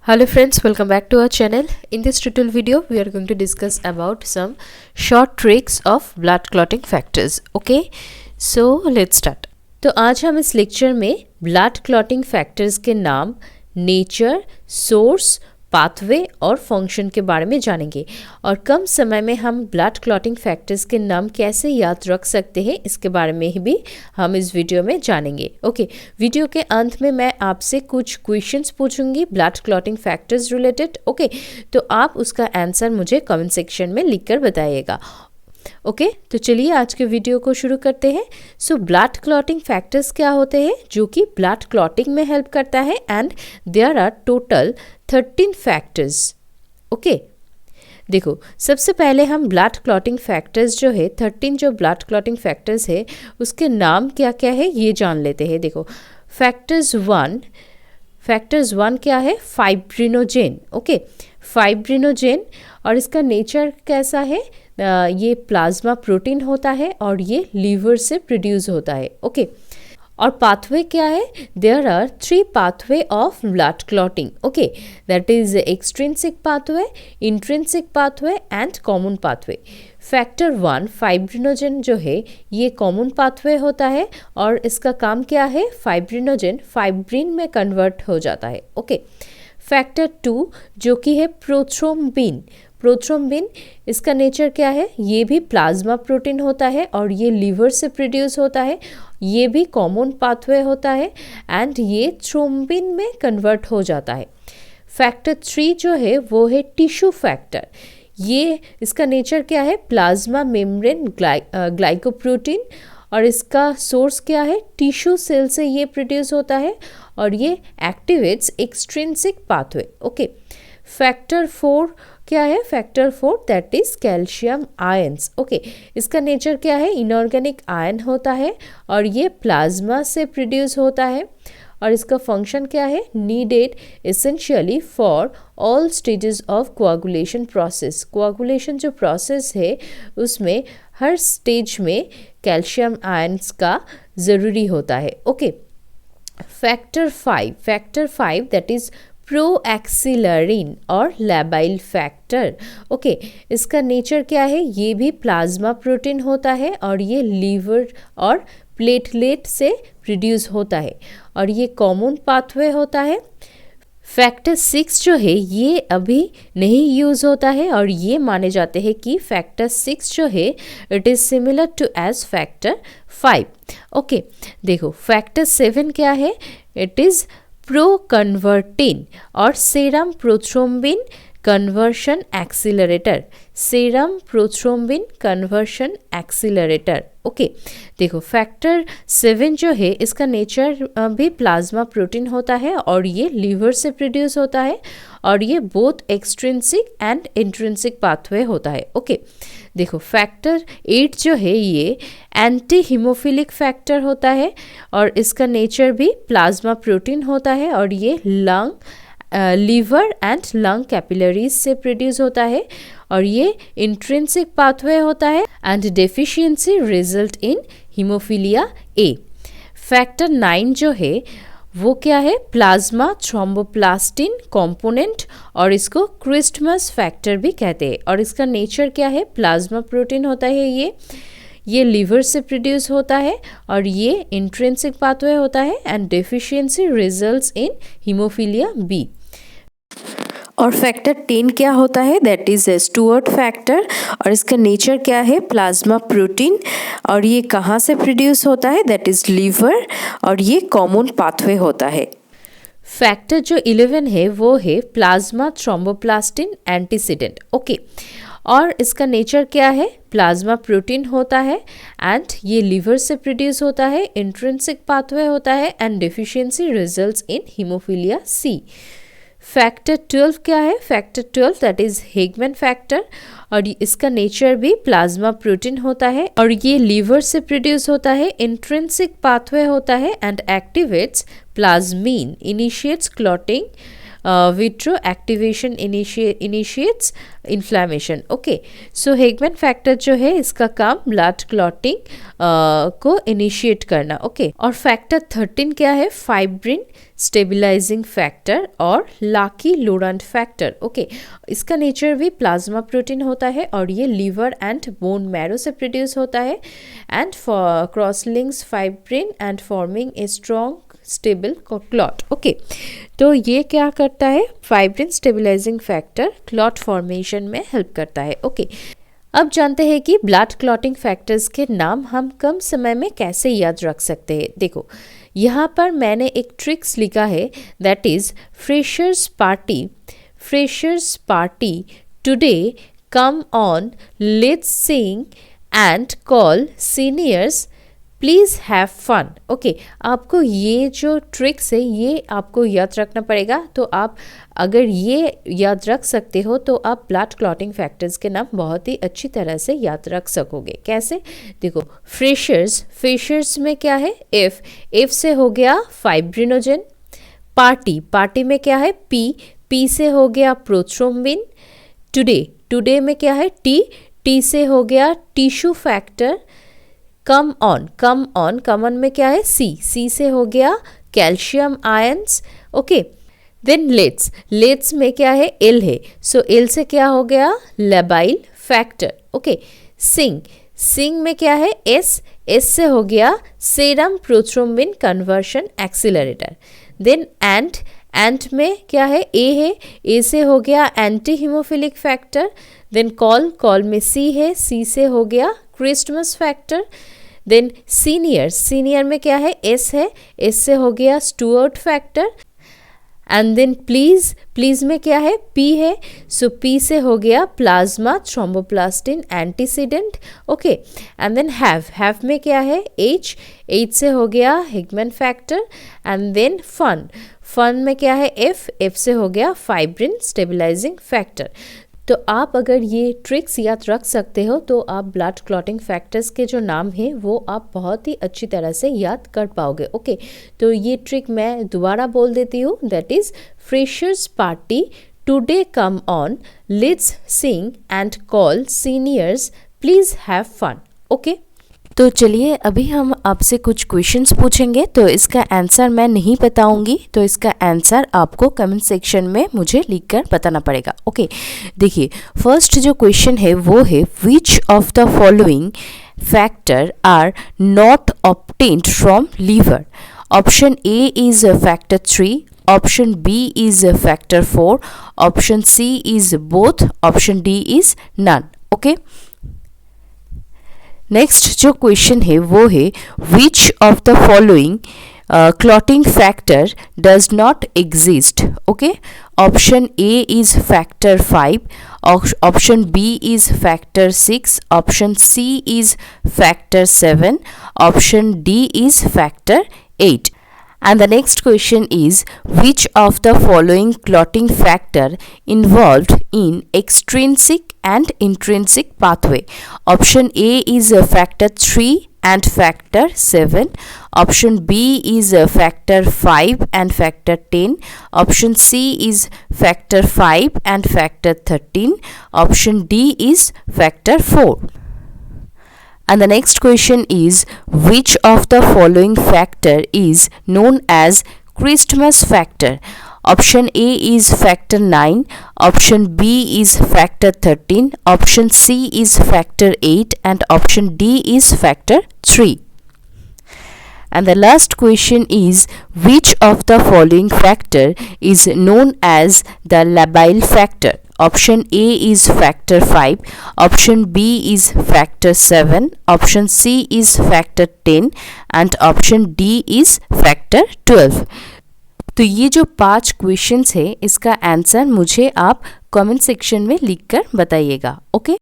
Hello friends, welcome back to our channel. In this tutorial video, we are going to discuss about some short tricks of blood clotting factors. Okay, so let's start. तो आज हम इस lecture में blood clotting factors के नाम, nature, source, pathway और function के बारे में जानेंगे और कम समय में हम ब्लड क्लॉटिंग फैक्टर्स के नाम कैसे याद रख सकते हैं इसके बारे में भी हम इस वीडियो में जानेंगे। ओके, वीडियो के अंत में मैं आपसे कुछ क्वेश्चंस पूछूंगी blood clotting factors related. Okay, तो आप उसका आंसर मुझे कमेंट सेक्शन में लिखकर बताइएगा। ओके, तो चलिए आज के वीडियो को शुरू करते हैं। सो ब्लड क्लॉटिंग फैक्टर्स क्या होते हैं जो कि ब्लड क्लॉटिंग में हेल्प करता है and there are total 13 factors. Okay, देखो सबसे पहले हम ब्लड क्लॉटिंग फैक्टर्स जो है 13 जो ब्लड क्लॉटिंग फैक्टर्स है उसके नाम क्या क्या है ये जान लेते हैं। देखो फैक्टर्स वन क्या है? फाइब्रिनोजेन। ओके, फाइब्रिनोजेन और इसका नेचर कैसा है? ये प्लाज्मा प्रोटीन होता है और ये लीवर से प्रोड्यूस होता है। ओके, और पाथवे क्या है? There are 3 pathway of blood clotting. Okay, that is extrinsic pathway, intrinsic pathway and common pathway. Factor 1 fibrinogen जो है ये कॉमन पाथवे होता है और इसका काम क्या है? फाइब्रिनोजेन फाइब्रिन में कन्वर्ट हो जाता है। ओके, फैक्टर 2 जो कि है प्रोथ्रोम्बिन। प्रोथ्रोम्बिन इसका नेचर क्या है? ये भी प्लाज्मा प्रोटीन होता है और ये लीवर से प्रोड्यूस होता है। ये भी कॉमन पाथवे होता है एंड ये थ्रोम्बिन में कन्वर्ट हो जाता है। फैक्टर 3 जो है वो है टिश्यू फैक्टर। ये इसका नेचर क्या है? प्लाज्मा मेम्ब्रेन ग्लाइकोप्रोटीन और इसका सोर्स क्या है? टिश्यू सेल से ये प्रोड्यूस होता है और ये activates extrinsic pathway. Okay, factor 4 क्या है? Factor 4 that is calcium ions. Okay, इसका नेचर क्या है? इनऑर्गेनिक आयन होता है और ये प्लाज्मा से प्रोड्यूस होता है और इसका फंक्शन क्या है? Needed essentially for all stages of coagulation process. Coagulation जो प्रोसेस है उसमें हर स्टेज में कैल्शियम आयंस का ज़रूरी होता है। ओके, फैक्टर 5 दैट इज प्रोएक्सिलरिन और लैबाइल फैक्टर। ओके, इसका नेचर क्या है? ये भी प्लाज्मा प्रोटीन होता है और ये लीवर और प्लेटलेट से प्रोड्यूस होता है और ये कॉमन पाथवे होता है। फैक्टर 6 जो है ये अभी नहीं यूज़ होता है और ये माने जाते हैं कि फैक्टर 6 जो है it is similar to as factor 5। Okay, देखो फैक्टर 7 क्या है? इट इज़ प्रोकन्वर्टिन और serum prothrombin conversion accelerator. Serum prothrombin conversion accelerator. Okay, देखो फैक्टर 7 जो है इसका नेचर भी प्लाज्मा प्रोटीन होता है और ये लीवर से प्रोड्यूस होता है और ये both extrinsic and intrinsic pathway होता है। ओके, देखो फैक्टर 8 जो है ये एंटी हीमोफिलिक फैक्टर होता है और इसका नेचर भी प्लाज्मा प्रोटीन होता है और ये लीवर एंड लंग कैपिलरीज से प्रोड्यूस होता है और ये इंट्रिंसिक पाथवे होता है and deficiency result in haemophilia A. Factor 9 जो है वो क्या है? प्लाज्मा थ्रोम्बोप्लास्टिन कंपोनेंट और इसको क्रिस्टमस फैक्टर भी कहते हैं और इसका नेचर क्या है? प्लाज्मा प्रोटीन होता है। ये लीवर से प्रोड्यूस होता है और ये इंट्रिंसिक पाथवे होता है and deficiency results in haemophilia B. और फैक्टर 10 क्या होता है? दैट इज स्टुअर्ट फैक्टर और इसका नेचर क्या है? प्लाज्मा प्रोटीन और ये कहाँ से प्रोड्यूस होता है? दैट इज लीवर और ये कॉमन पाथवे होता है। फैक्टर जो 11 है वो है प्लाज्मा थ्रोम्बोप्लास्टिन एंटीसीडेंट। ओके, और इसका नेचर क्या है? प्लाज्मा प्रोटीन होता है एंड ये लीवर से प्रोड्यूस होता है, इंट्रिंसिक पाथवे होता है and deficiency results in haemophilia C. Factor 12 क्या है? Factor 12 that is Hageman factor और इसका नेचर भी प्लाज्मा प्रोटीन होता है और ये लीवर से प्रोड्यूस होता है, इंट्रिंसिक पाथवे होता है and activates plasmin, initiates clotting vitro activation initiates inflammation. Okay, so Hageman factor जो है इसका काम ब्लड क्लॉटिंग को इनिशिएट करना। ओके, और फैक्टर 13 क्या है? फाइब्रिन स्टेबिलाइजिंग फैक्टर और लाकी लूरांट फैक्टर। ओके, इसका नेचर भी प्लाज्मा प्रोटीन होता है और ये लीवर एंड बोन मैरो से प्रोड्यूस होता है and cross links fibrin and forming a strong stable clot. Okay, तो ये क्या करता है? Fibrin stabilising factor clot formation में हेल्प करता है। ओके, अब जानते हैं कि ब्लड क्लॉटिंग फैक्टर्स के नाम हम कम समय में कैसे याद रख सकते हैं। देखो, यहाँ पर मैंने एक ट्रिक्स लिखा है, that is freshers party today, come on, let's sing and call seniors, please have fun. Okay, आपको ये जो ट्रिक्स है ये आपको याद रखना पड़ेगा। तो आप अगर ये याद रख सकते हो तो आप ब्लड क्लॉटिंग फैक्टर्स के नाम बहुत ही अच्छी तरह से याद रख सकोगे। कैसे? देखो, फ्रेशर्स में क्या है? एफ से हो गया फाइब्रिनोजन। पार्टी में क्या है? पी से हो गया प्रोथ्रोम्बिन। टुडे में क्या है? टी से हो गया टिश्यू फैक्टर। कम ऑन में क्या है? सी से हो गया calcium ions. Okay, then let's में क्या है? एल है, सो एल से क्या हो गया? Labile factor. ओके, सिंग में क्या है? एस से हो गया serum prothrombin conversion accelerator. Then and में क्या है? ए है, ए से हो गया antihaemophilic factor. Then call में सी है, सी से हो गया क्रिस्टमस फैक्टर। देन सीनियर में क्या है? एस है, एस से हो गया Stuart factor. And then please में क्या है? पी है, सो पी से हो गया plasma thromboplastin antecedent. Okay, and then have में क्या है? एच से हो गया Hageman factor. And then fun में क्या है? एफ से हो गया फाइब्रिन स्टेबिलाइजिंग फैक्टर। तो आप अगर ये ट्रिक्स याद रख सकते हो तो आप ब्लड क्लॉटिंग फैक्टर्स के जो नाम हैं वो आप बहुत ही अच्छी तरह से याद कर पाओगे। ओके, तो ये ट्रिक मैं दोबारा बोल देती हूँ, that is freshers party today, come on, let's sing and call seniors, please have fun. Okay, तो चलिए अभी हम आपसे कुछ क्वेश्चंस पूछेंगे, तो इसका आंसर मैं नहीं बताऊंगी, तो इसका आंसर आपको कमेंट सेक्शन में मुझे लिखकर बताना पड़ेगा। ओके, देखिए फर्स्ट जो क्वेश्चन है वो है which of the following factor are not obtained from liver. Option A is factor 3, option B is factor 4, option C is both, option D is none. Okay, next जो question है वो है which of the following clotting factor does not exist. Okay, option A is factor 5, option B is factor 6, option C is factor 7, option D is factor 8. And the next question is which of the following clotting factor involved in extrinsic and intrinsic pathway. Option A is factor 3 and factor 7, option B is factor 5 and factor 10, option C is factor 5 and factor 13, option D is factor 4. And the next question is which of the following factor is known as Christmas factor. Option A is factor 9, option B is factor 13, option C is factor 8 and option D is factor 3. And the last question is which of the following factor is known as the labile factor. Option A is factor 5, option B is factor 7, option C is factor 10 and option D is factor 12. तो ये जो 5 questions है इसका answer मुझे आप comment section में लिखकर बताइएगा। ओके।